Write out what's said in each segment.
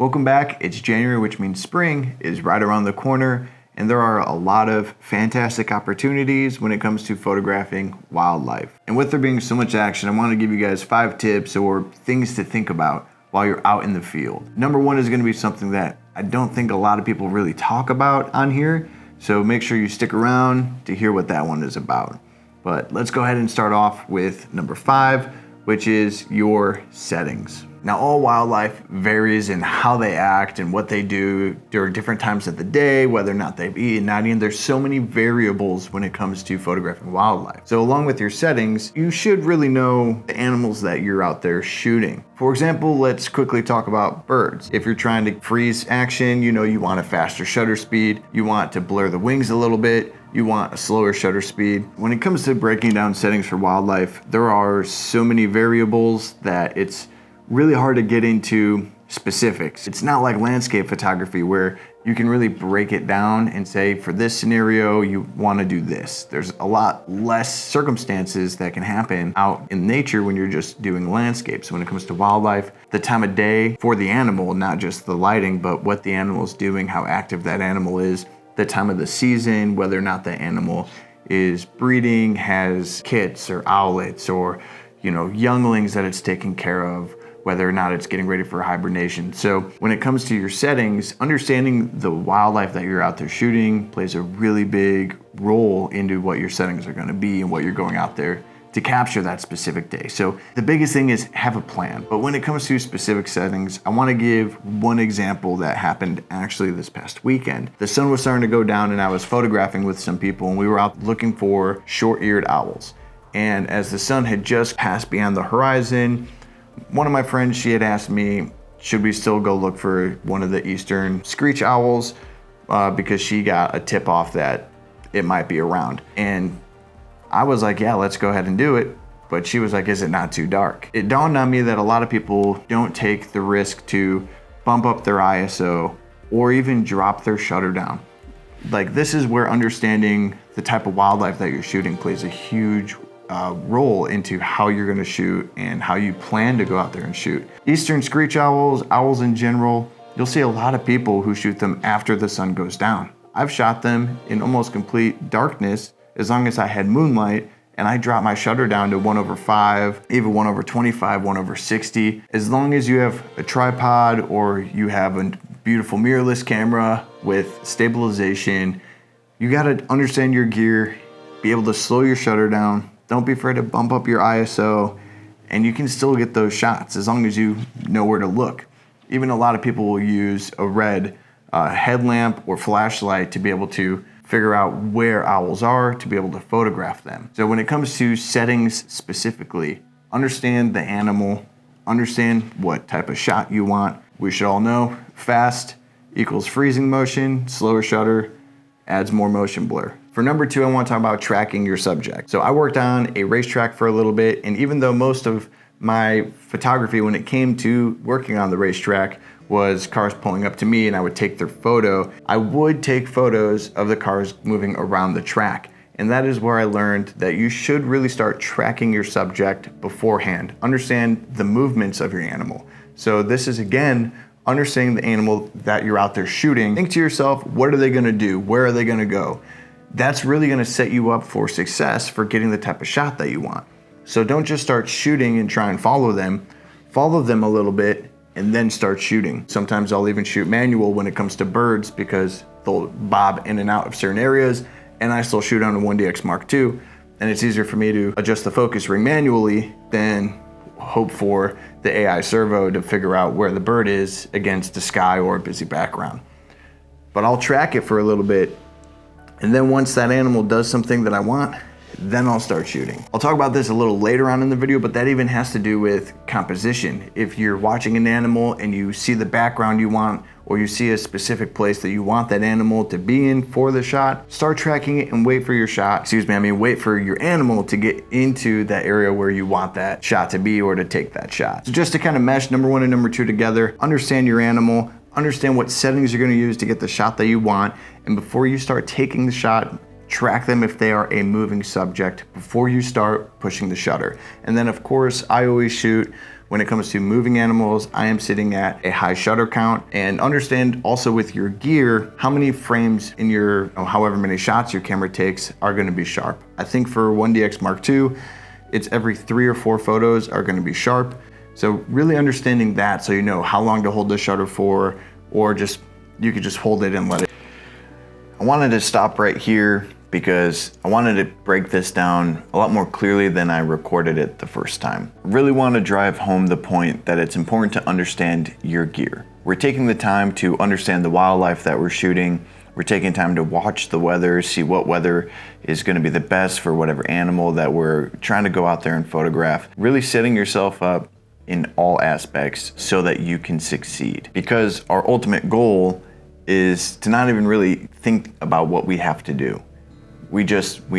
Welcome back. It's January, which means spring is right around the corner, and there are a lot of fantastic opportunities when it comes to photographing wildlife. And with there being so much action, I want to give you guys 5 tips or things to think about while you're out in the field. Number 1 is going to be something that I don't think a lot of people really talk about on here, so make sure you stick around to hear what that one is about. But let's go ahead and start off with number 5, which is your settings. Now, all wildlife varies in how they act and what they do during different times of the day, whether or not they've eaten, not eaten. There's so many variables when it comes to photographing wildlife. So along with your settings, you should really know the animals that you're out there shooting. For example, let's quickly talk about birds. If you're trying to freeze action, you know you want a faster shutter speed, you want to blur the wings a little bit, you want a slower shutter speed. When it comes to breaking down settings for wildlife, there are so many variables that it's really hard to get into specifics. It's not like landscape photography where you can really break it down and say, for this scenario, you want to do this. There's a lot less circumstances that can happen out in nature when you're just doing landscapes. When it comes to wildlife, the time of day for the animal, not just the lighting, but what the animal is doing, how active that animal is, the time of the season, whether or not the animal is breeding, has kits or owlets or, younglings that it's taking care of, whether or not it's getting ready for hibernation. So when it comes to your settings, understanding the wildlife that you're out there shooting plays a really big role into what your settings are gonna be and what you're going out there to capture that specific day. So the biggest thing is have a plan. But when it comes to specific settings, I wanna give one example that happened actually this past weekend. The sun was starting to go down and I was photographing with some people and we were out looking for short-eared owls. And as the sun had just passed beyond the horizon, one of my friends, she had asked me, should we still go look for one of the eastern screech owls because she got a tip off that it might be around. And I was like, yeah, let's go ahead and do it. But she was like, is it not too dark? It dawned on me that a lot of people don't take the risk to bump up their ISO or even drop their shutter down. Like, this is where understanding the type of wildlife that you're shooting plays a huge role into how you're gonna shoot and how you plan to go out there and shoot. Eastern screech owls, owls in general, you'll see a lot of people who shoot them after the sun goes down. I've shot them in almost complete darkness as long as I had moonlight, and I dropped my shutter down to 1/5, even 1/25, 1/60. As long as you have a tripod or you have a beautiful mirrorless camera with stabilization, you gotta understand your gear, be able to slow your shutter down. Don't be afraid to bump up your ISO, and you can still get those shots as long as you know where to look. Even a lot of people will use a red headlamp or flashlight to be able to figure out where owls are to be able to photograph them. So when it comes to settings specifically, understand the animal, understand what type of shot you want. We should all know fast equals freezing motion, slower shutter adds more motion blur. For number 2, I want to talk about tracking your subject. So I worked on a racetrack for a little bit, and even though most of my photography when it came to working on the racetrack was cars pulling up to me and I would take their photo, I would take photos of the cars moving around the track. And that is where I learned that you should really start tracking your subject beforehand. Understand the movements of your animal. So this is, again, understanding the animal that you're out there shooting. Think to yourself, what are they gonna do? Where are they gonna go? That's really gonna set you up for success for getting the type of shot that you want. So don't just start shooting and try and follow them a little bit and then start shooting. Sometimes I'll even shoot manual when it comes to birds because they'll bob in and out of certain areas, and I still shoot on a 1DX Mark II, and it's easier for me to adjust the focus ring manually than hope for the AI servo to figure out where the bird is against the sky or a busy background. But I'll track it for a little bit, and then once that animal does something that I want, then I'll start shooting. I'll talk about this a little later on in the video, but that even has to do with composition. If you're watching an animal and you see the background you want, or you see a specific place that you want that animal to be in for the shot, start tracking it and wait for your shot, wait for your animal to get into that area where you want that shot to be or to take that shot. So just to kind of mesh number 1 and number 2 together, understand your animal, understand what settings you're gonna use to get the shot that you want, and before you start taking the shot, track them if they are a moving subject before you start pushing the shutter. And then of course, I always shoot when it comes to moving animals, I am sitting at a high shutter count. And understand also with your gear, how many frames in your, however many shots your camera takes are gonna be sharp. I think for 1DX Mark II, it's every 3 or 4 photos are gonna be sharp. So really understanding that so you know how long to hold the shutter for, or just, you could just hold it and let it. I wanted to stop right here because I wanted to break this down a lot more clearly than I recorded it the first time. I really want to drive home the point that it's important to understand your gear. We're taking the time to understand the wildlife that we're shooting. We're taking time to watch the weather, see what weather is going to be the best for whatever animal that we're trying to go out there and photograph. Really setting yourself up in all aspects so that you can succeed. Because our ultimate goal is to not even really think about what we have to do. We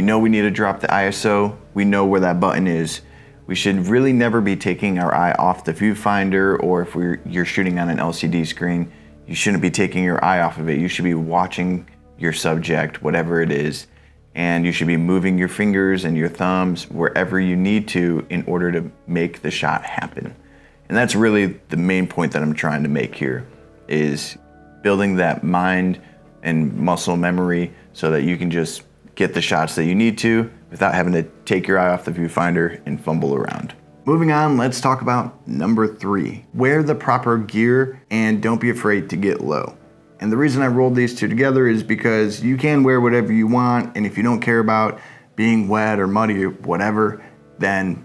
know we need to drop the ISO, we know where that button is. We should really never be taking our eye off the viewfinder, or if you're shooting on an LCD screen, you shouldn't be taking your eye off of it. You should be watching your subject, whatever it is, and you should be moving your fingers and your thumbs wherever you need to in order to make the shot happen. And that's really the main point that I'm trying to make here, is building that mind and muscle memory so that you can just get the shots that you need to without having to take your eye off the viewfinder and fumble around. Moving on, let's talk about number 3. Wear the proper gear and don't be afraid to get low. And the reason I rolled these two together is because you can wear whatever you want, and if you don't care about being wet or muddy or whatever, then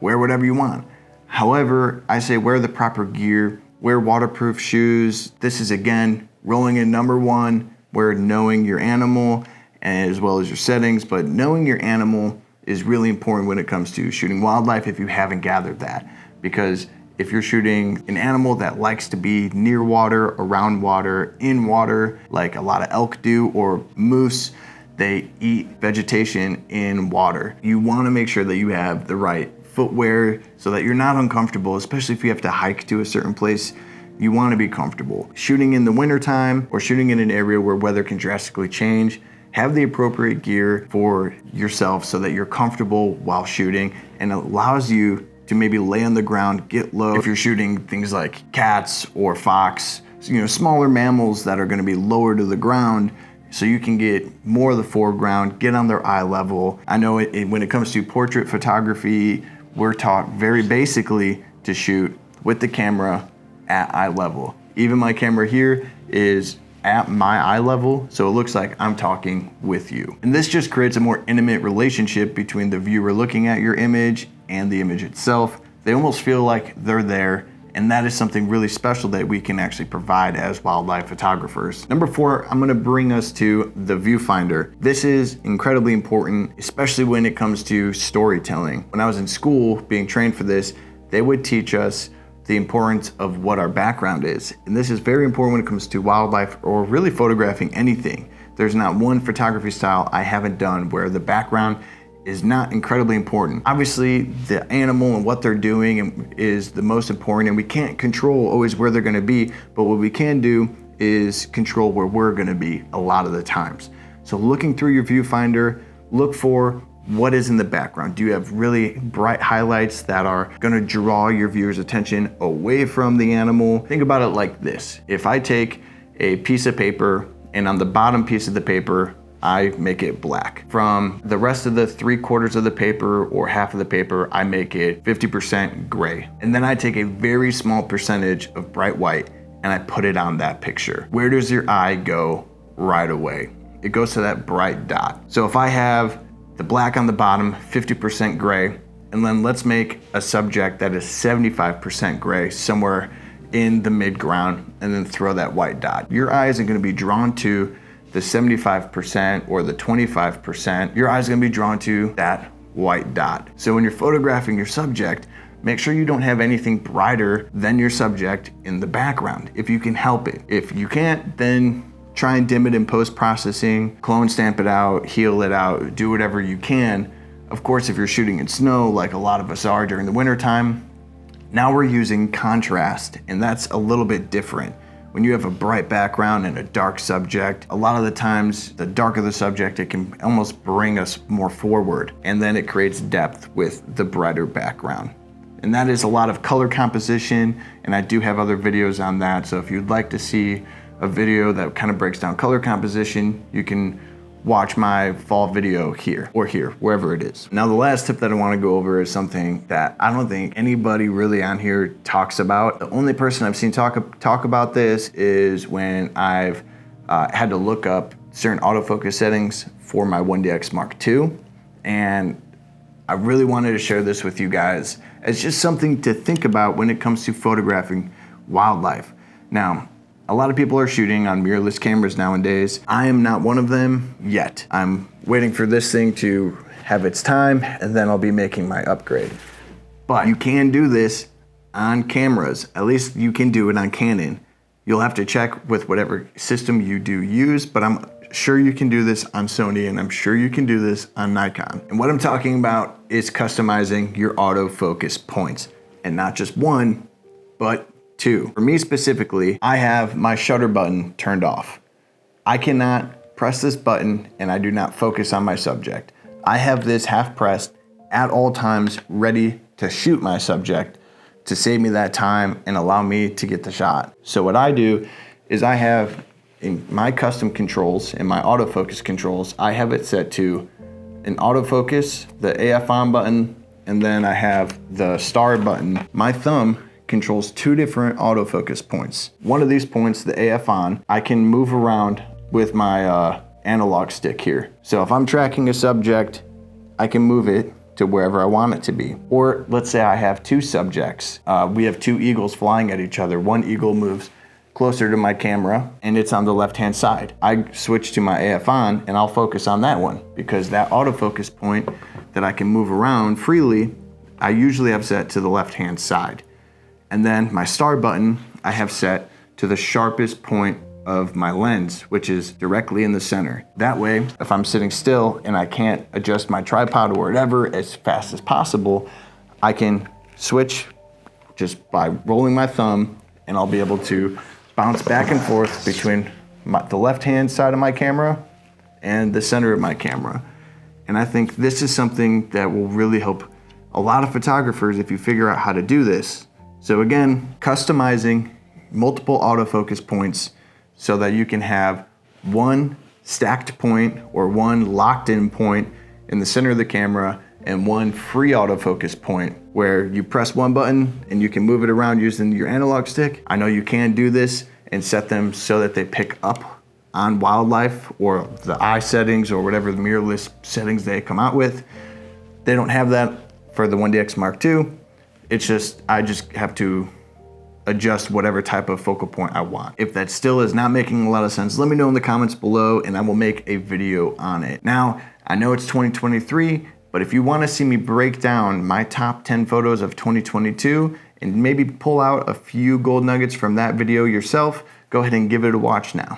wear whatever you want. However, I say wear the proper gear, wear waterproof shoes. This is, again, rolling in number 1, where knowing your animal as well as your settings, but knowing your animal is really important when it comes to shooting wildlife if you haven't gathered that. Because if you're shooting an animal that likes to be near water, around water, in water, like a lot of elk do, or moose, they eat vegetation in water. You wanna make sure that you have the right footwear so that you're not uncomfortable, especially if you have to hike to a certain place. You wanna be comfortable. Shooting in the wintertime or shooting in an area where weather can drastically change, have the appropriate gear for yourself so that you're comfortable while shooting, and it allows you to maybe lay on the ground, get low. If you're shooting things like cats or fox, smaller mammals that are gonna be lower to the ground, so you can get more of the foreground, get on their eye level. I know when it comes to portrait photography, we're taught very basically to shoot with the camera at eye level. Even my camera here is at my eye level, so it looks like I'm talking with you. And this just creates a more intimate relationship between the viewer looking at your image and the image itself. They almost feel like they're there, and that is something really special that we can actually provide as wildlife photographers. Number 4, I'm gonna bring us to the viewfinder. This is incredibly important, especially when it comes to storytelling. When I was in school being trained for this, they would teach us the importance of what our background is. And this is very important when it comes to wildlife or really photographing anything. There's not one photography style I haven't done where the background is not incredibly important. Obviously, the animal and what they're doing is the most important, and we can't control always where they're gonna be, but what we can do is control where we're gonna be a lot of the times. So looking through your viewfinder, look for what is in the background. Do you have really bright highlights that are gonna draw your viewer's attention away from the animal? Think about it like this. If I take a piece of paper and on the bottom piece of the paper, I make it black. From the rest of the 3/4 of the paper or half of the paper, I make it 50% gray. And then I take a very small percentage of bright white and I put it on that picture. Where does your eye go right away? It goes to that bright dot. So if I have the black on the bottom, 50% gray, and then let's make a subject that is 75% gray, somewhere in the mid-ground, and then throw that white dot. Your eye isn't gonna be drawn to the 75% or the 25%. Your eye is gonna be drawn to that white dot. So when you're photographing your subject, make sure you don't have anything brighter than your subject in the background, if you can help it. If you can't, then try and dim it in post-processing, clone stamp it out, heal it out, do whatever you can. Of course, if you're shooting in snow, like a lot of us are during the winter time, now we're using contrast, and that's a little bit different. When you have a bright background and a dark subject, a lot of the times, the darker the subject, it can almost bring us more forward, and then it creates depth with the brighter background. and that is a lot of color composition, and I do have other videos on that. So if you'd like to see a video that kind of breaks down color composition, you can watch my fall video here, or here, wherever it is. Now the last tip that I want to go over is something that I don't think anybody really on here talks about. The only person I've seen talk about this is when I've had to look up certain autofocus settings for my 1DX Mark II, and I really wanted to share this with you guys as just something to think about when it comes to photographing wildlife. Now, a lot of people are shooting on mirrorless cameras nowadays. I am not one of them yet. I'm waiting for this thing to have its time, and then I'll be making my upgrade. But you can do this on cameras. At least you can do it on Canon. You'll have to check with whatever system you do use, but I'm sure you can do this on Sony, and I'm sure you can do this on Nikon. And what I'm talking about is customizing your autofocus points, and not just one, but two. For me specifically, I have my shutter button turned off. I cannot press this button and I do not focus on my subject. I have this half pressed at all times, ready to shoot my subject to save me that time and allow me to get the shot. So what I do is I have in my custom controls, in my autofocus controls, I have it set to an autofocus, the AF on button, and then I have the star button. My thumb controls two different autofocus points. One of these points, the AF on, I can move around with my analog stick here. So if I'm tracking a subject, I can move it to wherever I want it to be. Or let's say I have two subjects. We have two eagles flying at each other. One eagle moves closer to my camera and it's on the left-hand side. I switch to my AF on and I'll focus on that one, because that autofocus point that I can move around freely, I usually have set to the left-hand side. And then my star button, I have set to the sharpest point of my lens, which is directly in the center. That way, if I'm sitting still and I can't adjust my tripod or whatever as fast as possible, I can switch just by rolling my thumb, and I'll be able to bounce back and forth between the left-hand side of my camera and the center of my camera. And I think this is something that will really help a lot of photographers if you figure out how to do this. So again, customizing multiple autofocus points so that you can have one stacked point or one locked in point in the center of the camera and one free autofocus point where you press one button and you can move it around using your analog stick. I know you can do this and set them so that they pick up on wildlife or the eye settings or whatever the mirrorless settings they come out with. They don't have that for the 1DX Mark II. It's just, I just have to adjust whatever type of focal point I want. If that still is not making a lot of sense, let me know in the comments below and I will make a video on it. Now, I know it's 2023, but if you want to see me break down my top 10 photos of 2022 and maybe pull out a few gold nuggets from that video yourself, go ahead and give it a watch now.